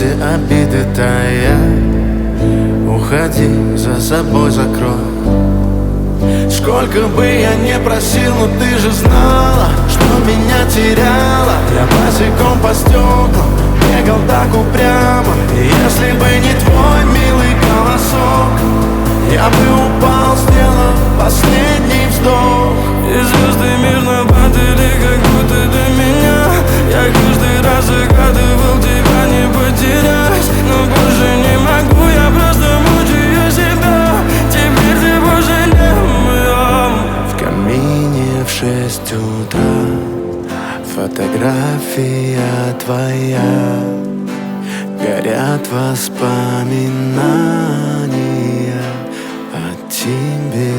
все обиды тая. Уходи, за собой закрой. Сколько бы я не просил, но ты же знала, что меня теряла. Я босиком по стеклам бегал так упрямо. И если бы не твой милый голосок, я бы упал, сделав последний вздох. И звезды мирно падали, как будто до меня. Я каждый раз загадывал тебя не потерять, но больше не могу, я просто мучаю себя. Теперь ты больше не моя. В камине в 6 утра фотография твоя. Горят воспоминания о тебе.